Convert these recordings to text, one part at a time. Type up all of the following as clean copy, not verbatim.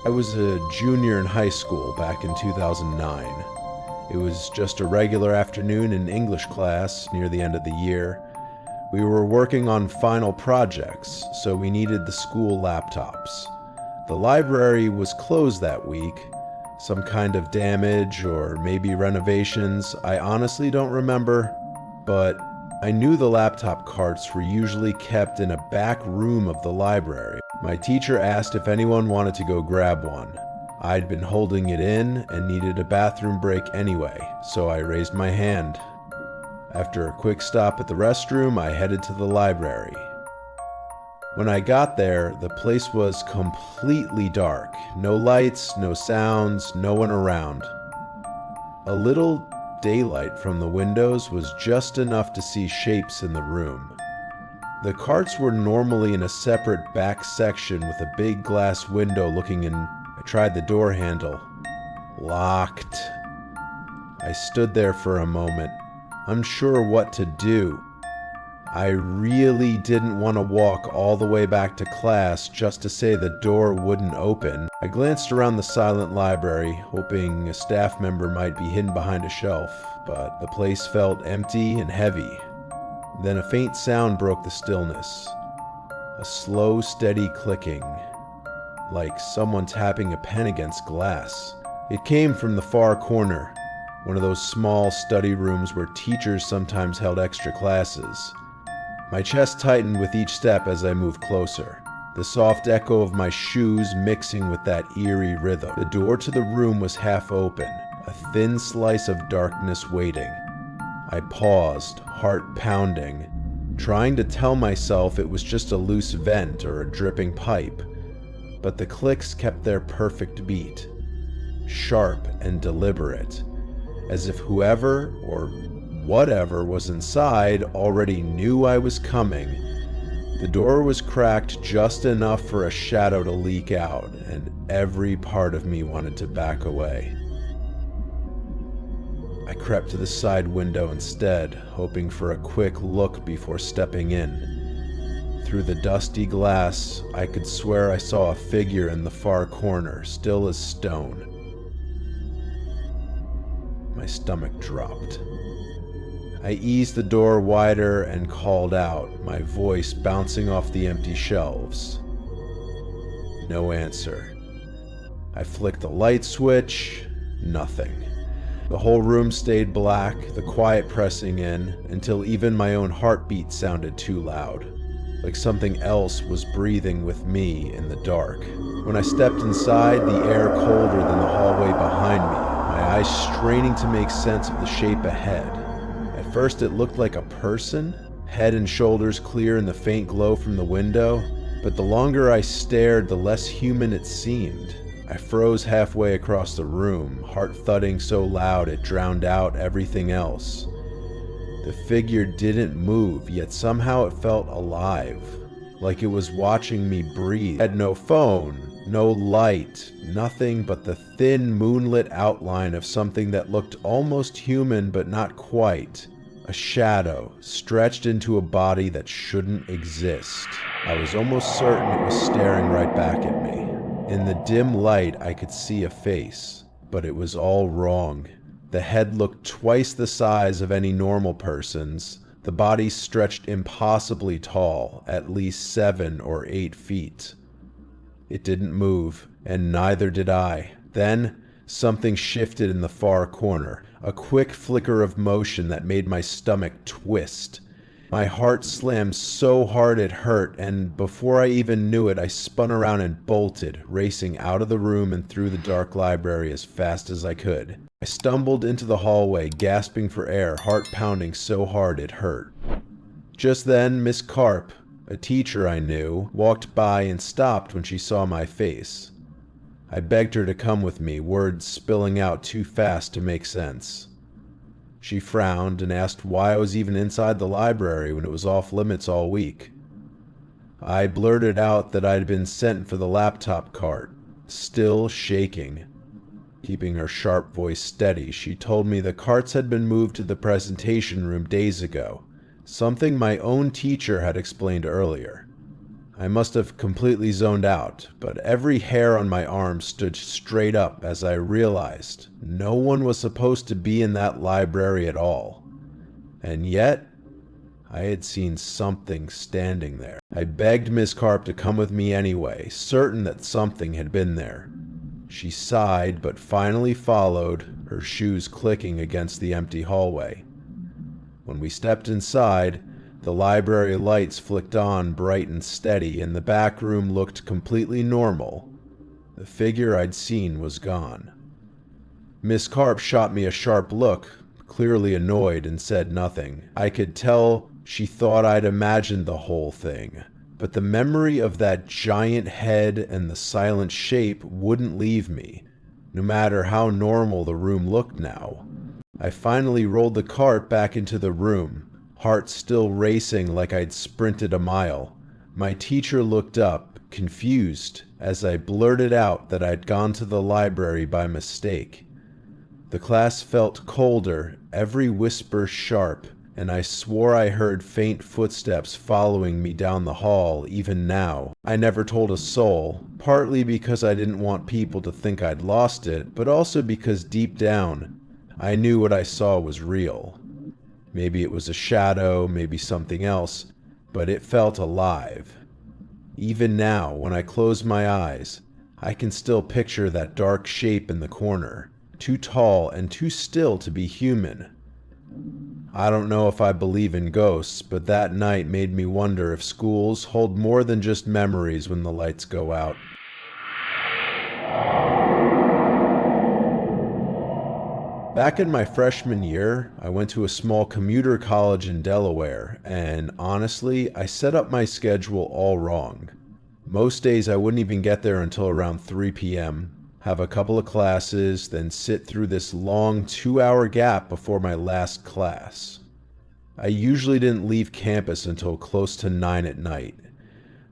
I was a junior in high school back in 2009. It was just a regular afternoon in English class near the end of the year. We were working on final projects, so we needed the school laptops. The library was closed that week. Some kind of damage or maybe renovations, I honestly don't remember, but I knew the laptop carts were usually kept in a back room of the library. My teacher asked if anyone wanted to go grab one. I'd been holding it in and needed a bathroom break anyway, so I raised my hand. After a quick stop at the restroom, I headed to the library. When I got there, the place was completely dark. No lights, no sounds, no one around. A little daylight from the windows was just enough to see shapes in the room. The carts were normally in a separate back section with a big glass window looking in. I tried the door handle. Locked. I stood there for a moment, unsure what to do. I really didn't want to walk all the way back to class just to say the door wouldn't open. I glanced around the silent library, hoping a staff member might be hidden behind a shelf, but the place felt empty and heavy. Then a faint sound broke the stillness. A slow, steady clicking, like someone tapping a pen against glass. It came from the far corner, one of those small study rooms where teachers sometimes held extra classes. My chest tightened with each step as I moved closer, the soft echo of my shoes mixing with that eerie rhythm. The door to the room was half open, a thin slice of darkness waiting. I paused, heart pounding, trying to tell myself it was just a loose vent or a dripping pipe. But the clicks kept their perfect beat, sharp and deliberate, as if whoever or whatever was inside already knew I was coming. The door was cracked just enough for a shadow to leak out, and every part of me wanted to back away. I crept to the side window instead, hoping for a quick look before stepping in. Through the dusty glass, I could swear I saw a figure in the far corner, still as stone. My stomach dropped. I eased the door wider and called out, my voice bouncing off the empty shelves. No answer. I flicked the light switch. Nothing. The whole room stayed black, the quiet pressing in, until even my own heartbeat sounded too loud, like something else was breathing with me in the dark. When I stepped inside, the air colder than the hallway behind me, my eyes straining to make sense of the shape ahead. At first it looked like a person, head and shoulders clear in the faint glow from the window, but the longer I stared, the less human it seemed. I froze halfway across the room, heart thudding so loud it drowned out everything else. The figure didn't move, yet somehow it felt alive, like it was watching me breathe. It had no phone, no light, nothing but the thin moonlit outline of something that looked almost human but not quite. A shadow stretched into a body that shouldn't exist. I was almost certain it was staring right back at me. In the dim light, I could see a face, but it was all wrong. The head looked twice the size of any normal person's. The body stretched impossibly tall, at least 7 or 8 feet. It didn't move, and neither did I. Then, something shifted in the far corner, a quick flicker of motion that made my stomach twist. My heart slammed so hard it hurt, and before I even knew it, I spun around and bolted, racing out of the room and through the dark library as fast as I could. I stumbled into the hallway, gasping for air, heart pounding so hard it hurt. Just then, Miss Carp, a teacher I knew, walked by and stopped when she saw my face. I begged her to come with me, words spilling out too fast to make sense. She frowned and asked why I was even inside the library when it was off limits all week. I blurted out that I'd been sent for the laptop cart, still shaking. Keeping her sharp voice steady, she told me the carts had been moved to the presentation room days ago, something my own teacher had explained earlier. I must have completely zoned out, but every hair on my arm stood straight up as I realized no one was supposed to be in that library at all. And yet, I had seen something standing there. I begged Miss Carp to come with me anyway, certain that something had been there. She sighed, but finally followed, her shoes clicking against the empty hallway. When we stepped inside, the library lights flicked on bright and steady, and the back room looked completely normal. The figure I'd seen was gone. Miss Carp shot me a sharp look, clearly annoyed, and said nothing. I could tell she thought I'd imagined the whole thing, but the memory of that giant head and the silent shape wouldn't leave me, no matter how normal the room looked now. I finally rolled the cart back into the room, heart still racing like I'd sprinted a mile. My teacher looked up, confused, as I blurted out that I'd gone to the library by mistake. The class felt colder, every whisper sharp, and I swore I heard faint footsteps following me down the hall even now. I never told a soul, partly because I didn't want people to think I'd lost it, but also because deep down, I knew what I saw was real. Maybe it was a shadow, maybe something else, but it felt alive. Even now, when I close my eyes, I can still picture that dark shape in the corner, too tall and too still to be human. I don't know if I believe in ghosts, but that night made me wonder if schools hold more than just memories when the lights go out. Back in my freshman year, I went to a small commuter college in Delaware, and honestly, I set up my schedule all wrong. Most days I wouldn't even get there until around 3 p.m., have a couple of classes, then sit through this long 2-hour gap before my last class. I usually didn't leave campus until close to 9 at night.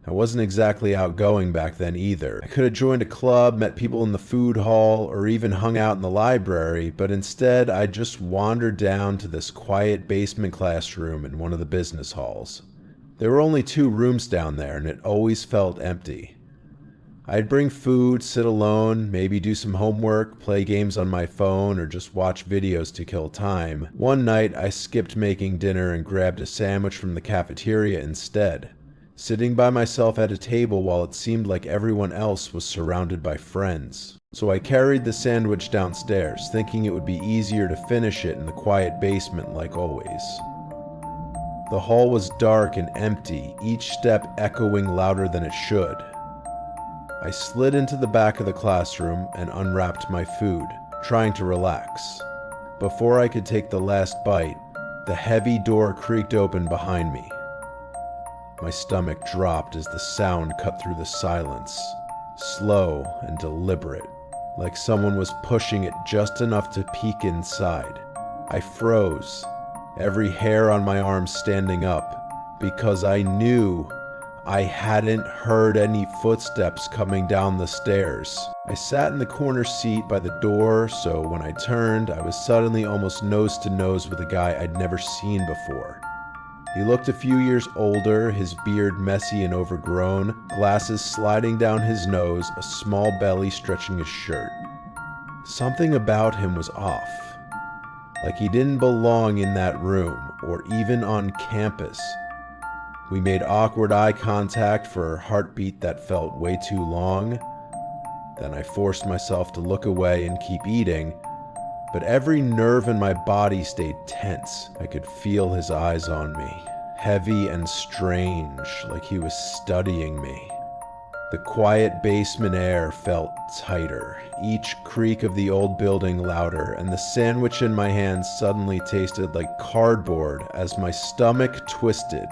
I wasn't exactly outgoing back then either. I could have joined a club, met people in the food hall, or even hung out in the library, but instead I just wandered down to this quiet basement classroom in one of the business halls. There were only 2 rooms down there, and it always felt empty. I'd bring food, sit alone, maybe do some homework, play games on my phone, or just watch videos to kill time. One night I skipped making dinner and grabbed a sandwich from the cafeteria instead, sitting by myself at a table while it seemed like everyone else was surrounded by friends. So I carried the sandwich downstairs, thinking it would be easier to finish it in the quiet basement like always. The hall was dark and empty, each step echoing louder than it should. I slid into the back of the classroom and unwrapped my food, trying to relax. Before I could take the last bite, the heavy door creaked open behind me. My stomach dropped as the sound cut through the silence, slow and deliberate, like someone was pushing it just enough to peek inside. I froze, every hair on my arm standing up, because I knew I hadn't heard any footsteps coming down the stairs. I sat in the corner seat by the door, so when I turned, I was suddenly almost nose to nose with a guy I'd never seen before. He looked a few years older, his beard messy and overgrown, glasses sliding down his nose, a small belly stretching his shirt. Something about him was off, like he didn't belong in that room, or even on campus. We made awkward eye contact for a heartbeat that felt way too long. Then I forced myself to look away and keep eating, but every nerve in my body stayed tense. I could feel his eyes on me, heavy and strange, like he was studying me. The quiet basement air felt tighter, each creak of the old building louder, and the sandwich in my hand suddenly tasted like cardboard as my stomach twisted.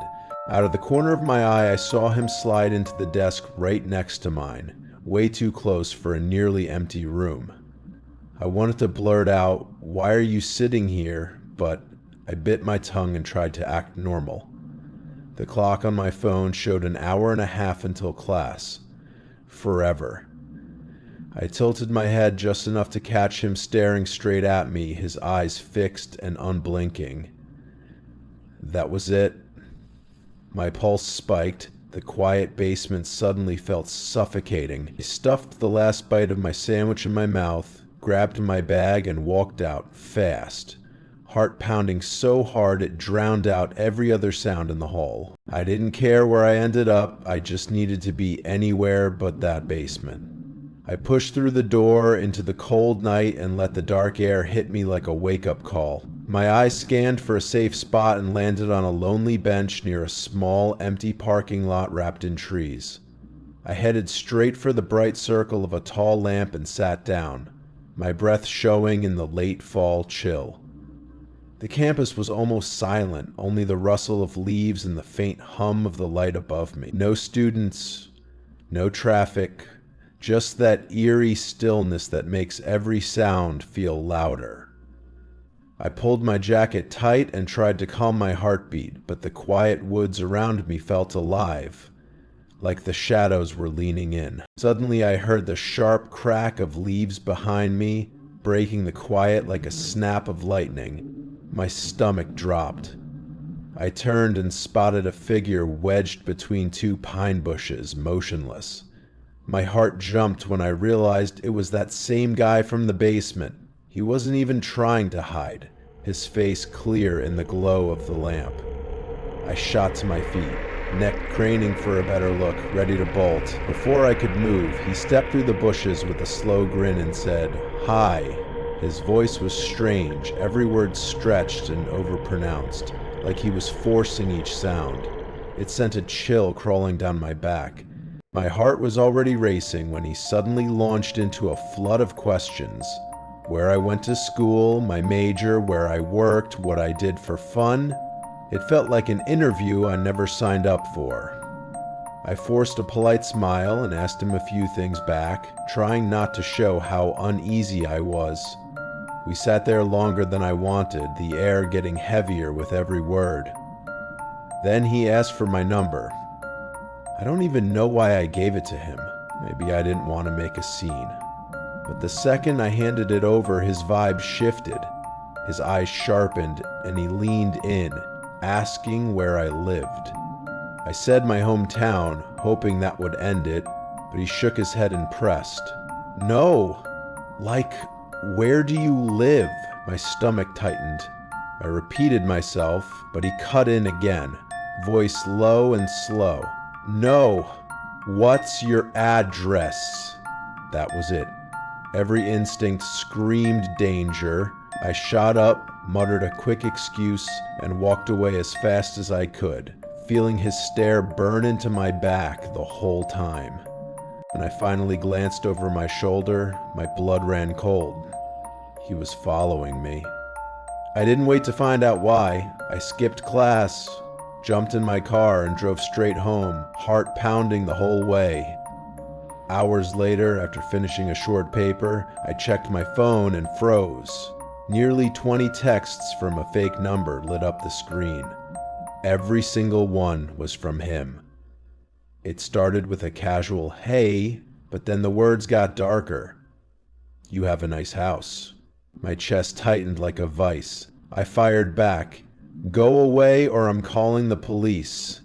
Out of the corner of my eye, I saw him slide into the desk right next to mine, way too close for a nearly empty room. I wanted to blurt out, "Why are you sitting here?" but I bit my tongue and tried to act normal. The clock on my phone showed an hour and a half until class. Forever. I tilted my head just enough to catch him staring straight at me, his eyes fixed and unblinking. That was it. My pulse spiked, The quiet basement suddenly felt suffocating. I stuffed the last bite of my sandwich in my mouth, grabbed my bag, and walked out, fast. Heart pounding so hard it drowned out every other sound in the hall. I didn't care where I ended up, I just needed to be anywhere but that basement. I pushed through the door into the cold night and let the dark air hit me like a wake-up call. My eyes scanned for a safe spot and landed on a lonely bench near a small, empty parking lot wrapped in trees. I headed straight for the bright circle of a tall lamp and sat down, my breath showing in the late fall chill. The campus was almost silent, only the rustle of leaves and the faint hum of the light above me. No students, no traffic, just that eerie stillness that makes every sound feel louder. I pulled my jacket tight and tried to calm my heartbeat, but the quiet woods around me felt alive, like the shadows were leaning in. Suddenly I heard the sharp crack of leaves behind me, breaking the quiet like a snap of lightning. My stomach dropped. I turned and spotted a figure wedged between two pine bushes, motionless. My heart jumped when I realized it was that same guy from the basement. He wasn't even trying to hide, his face clear in the glow of the lamp. I shot to my feet, neck craning for a better look, ready to bolt. Before I could move, he stepped through the bushes with a slow grin and said, "Hi." His voice was strange, every word stretched and overpronounced, like he was forcing each sound. It sent a chill crawling down my back. My heart was already racing when he suddenly launched into a flood of questions. Where I went to school, my major, where I worked, what I did for fun. It felt like an interview I never signed up for. I forced a polite smile and asked him a few things back, trying not to show how uneasy I was. We sat there longer than I wanted, the air getting heavier with every word. Then he asked for my number. I don't even know why I gave it to him. Maybe I didn't want to make a scene. But the second I handed it over, his vibe shifted. His eyes sharpened, and he leaned in, asking where I lived. I said my hometown, hoping that would end it, but he shook his head impressed. "No! Like, where do you live?" My stomach tightened. I repeated myself, but he cut in again, voice low and slow. "No! What's your address?" That was it. Every instinct screamed danger. I shot up, muttered a quick excuse, and walked away as fast as I could, feeling his stare burn into my back the whole time. When I finally glanced over my shoulder, my blood ran cold. He was following me. I didn't wait to find out why. I skipped class, jumped in my car, and drove straight home, heart pounding the whole way. Hours later, after finishing a short paper, I checked my phone and froze. Nearly 20 texts from a fake number lit up the screen. Every single one was from him. It started with a casual "hey," but then the words got darker. "You have a nice house." My chest tightened like a vice. I fired back, "Go away or I'm calling the police."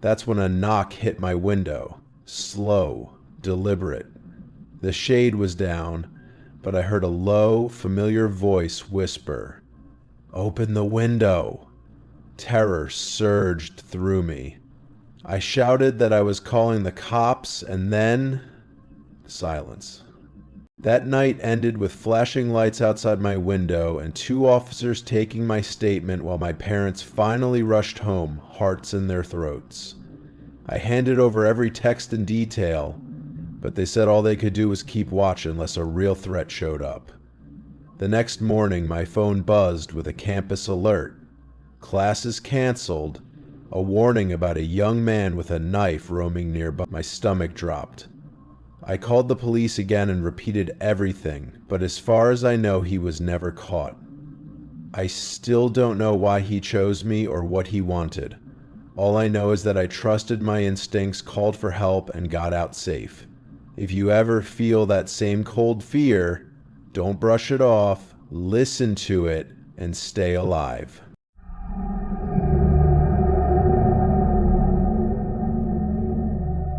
That's when a knock hit my window. Slow, deliberate. The shade was down, but I heard a low, familiar voice whisper, "Open the window." Terror surged through me. I shouted that I was calling the cops, and then silence. That night ended with flashing lights outside my window and 2 officers taking my statement while my parents finally rushed home, hearts in their throats. I handed over every text in detail, but they said all they could do was keep watch unless a real threat showed up. The next morning, my phone buzzed with a campus alert. Classes canceled, a warning about a young man with a knife roaming nearby. My stomach dropped. I called the police again and repeated everything, but as far as I know, he was never caught. I still don't know why he chose me or what he wanted. All I know is that I trusted my instincts, called for help, and got out safe. If you ever feel that same cold fear, don't brush it off, listen to it, and stay alive.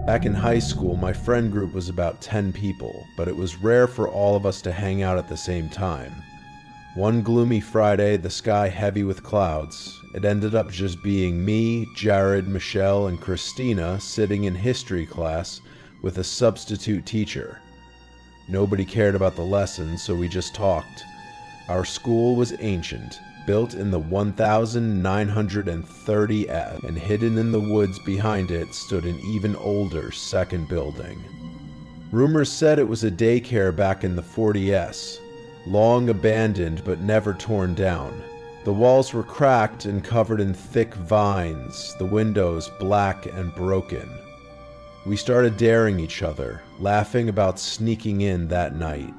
Back in high school, my friend group was about 10 people, but it was rare for all of us to hang out at the same time. One gloomy Friday, the sky heavy with clouds, it ended up just being me, Jared, Michelle, and Christina sitting in history class with a substitute teacher. Nobody cared about the lessons, so we just talked. Our school was ancient, built in the 1930s, and hidden in the woods behind it stood an even older second building. Rumors said it was a daycare back in the 40s, long abandoned but never torn down. The walls were cracked and covered in thick vines, the windows black and broken. We started daring each other, laughing about sneaking in that night.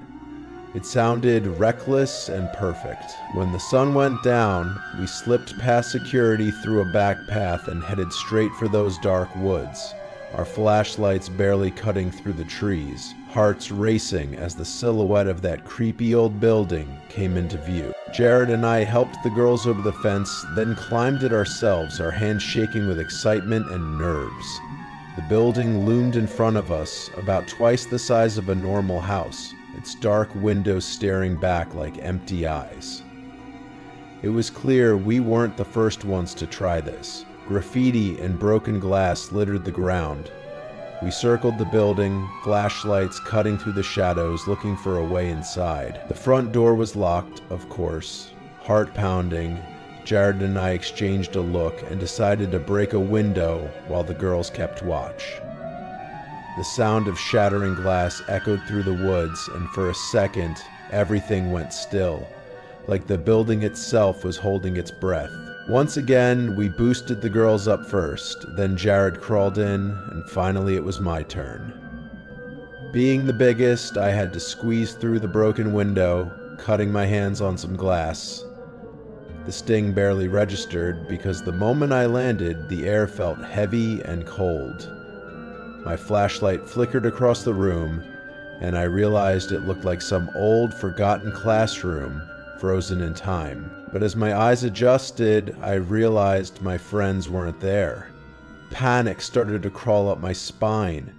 It sounded reckless and perfect. When the sun went down, we slipped past security through a back path and headed straight for those dark woods, our flashlights barely cutting through the trees, hearts racing as the silhouette of that creepy old building came into view. Jared and I helped the girls over the fence, then climbed it ourselves, our hands shaking with excitement and nerves. The building loomed in front of us, about twice the size of a normal house, its dark windows staring back like empty eyes. It was clear we weren't the first ones to try this. Graffiti and broken glass littered the ground. We circled the building, flashlights cutting through the shadows, looking for a way inside. The front door was locked, of course. Heart pounding, Jared and I exchanged a look and decided to break a window while the girls kept watch. The sound of shattering glass echoed through the woods, and for a second, everything went still, like the building itself was holding its breath. Once again, we boosted the girls up first, then Jared crawled in, and finally it was my turn. Being the biggest, I had to squeeze through the broken window, cutting my hands on some glass. The sting barely registered because the moment I landed, the air felt heavy and cold. My flashlight flickered across the room, and I realized it looked like some old, forgotten classroom frozen in time. But as my eyes adjusted, I realized my friends weren't there. Panic started to crawl up my spine.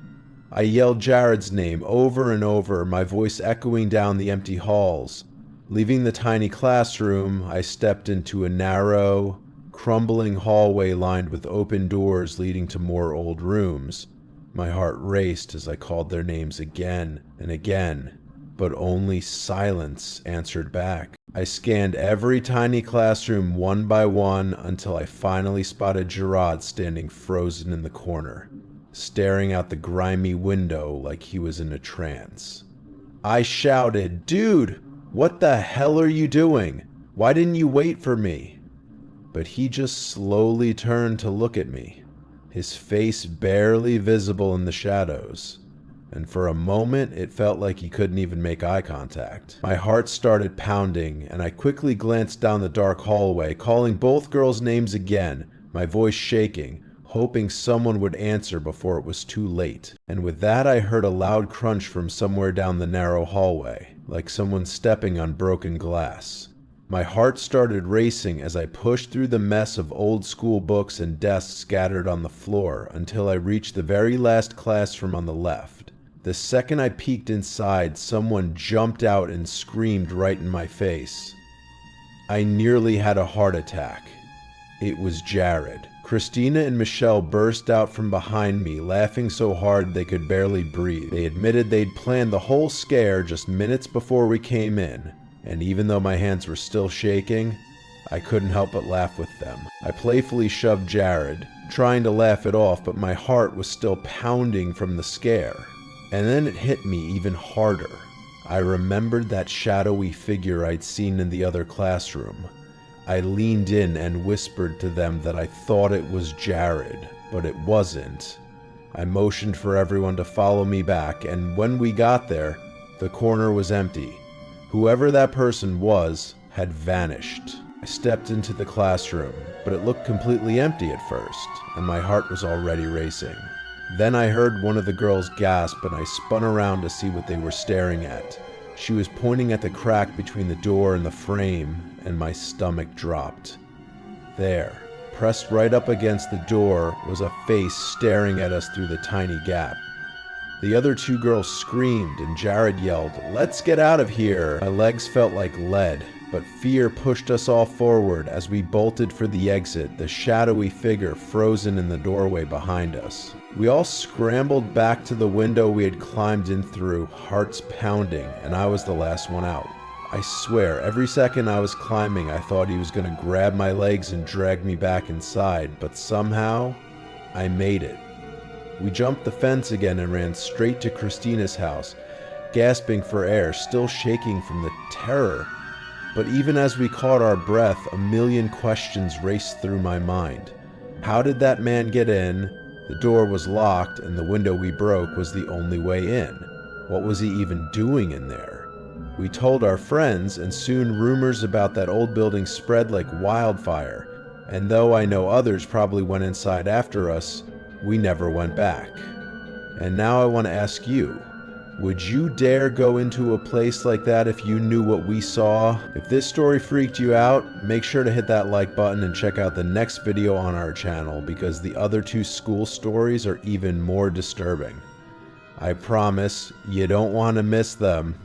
I yelled Jared's name over and over, my voice echoing down the empty halls. Leaving the tiny classroom, I stepped into a narrow, crumbling hallway lined with open doors leading to more old rooms. My heart raced as I called their names again and again, but only silence answered back. I scanned every tiny classroom one by one until I finally spotted Gerard standing frozen in the corner, staring out the grimy window like he was in a trance. I shouted, "Dude, what the hell are you doing? Why didn't you wait for me?" But he just slowly turned to look at me, his face barely visible in the shadows. And for a moment, it felt like he couldn't even make eye contact. My heart started pounding, and I quickly glanced down the dark hallway, calling both girls' names again, my voice shaking, hoping someone would answer before it was too late. And with that, I heard a loud crunch from somewhere down the narrow hallway, like someone stepping on broken glass. My heart started racing as I pushed through the mess of old school books and desks scattered on the floor until I reached the very last classroom on the left. The second I peeked inside, someone jumped out and screamed right in my face. I nearly had a heart attack. It was Jared. Christina and Michelle burst out from behind me, laughing so hard they could barely breathe. They admitted they'd planned the whole scare just minutes before we came in, and even though my hands were still shaking, I couldn't help but laugh with them. I playfully shoved Jared, trying to laugh it off, but my heart was still pounding from the scare. And then it hit me even harder. I remembered that shadowy figure I'd seen in the other classroom. I leaned in and whispered to them that I thought it was Jared, but it wasn't. I motioned for everyone to follow me back, and when we got there, the corner was empty. Whoever that person was had vanished. I stepped into the classroom, but it looked completely empty at first, and my heart was already racing. Then I heard one of the girls gasp, and I spun around to see what they were staring at. She was pointing at the crack between the door and the frame, and my stomach dropped. There, pressed right up against the door was a face staring at us through the tiny gap. The other two girls screamed and Jared yelled, "Let's get out of here!" My legs felt like lead, but fear pushed us all forward as we bolted for the exit, the shadowy figure frozen in the doorway behind us. We all scrambled back to the window we had climbed in through, hearts pounding, and I was the last one out. I swear, every second I was climbing, I thought he was going to grab my legs and drag me back inside, but somehow, I made it. We jumped the fence again and ran straight to Christina's house, gasping for air, still shaking from the terror. But even as we caught our breath, a million questions raced through my mind. How did that man get in? The door was locked, and the window we broke was the only way in. What was he even doing in there? We told our friends, and soon rumors about that old building spread like wildfire. And though I know others probably went inside after us, we never went back. And now I want to ask you, would you dare go into a place like that if you knew what we saw? If this story freaked you out, make sure to hit that like button and check out the next video on our channel because the other two school stories are even more disturbing. I promise you don't want to miss them.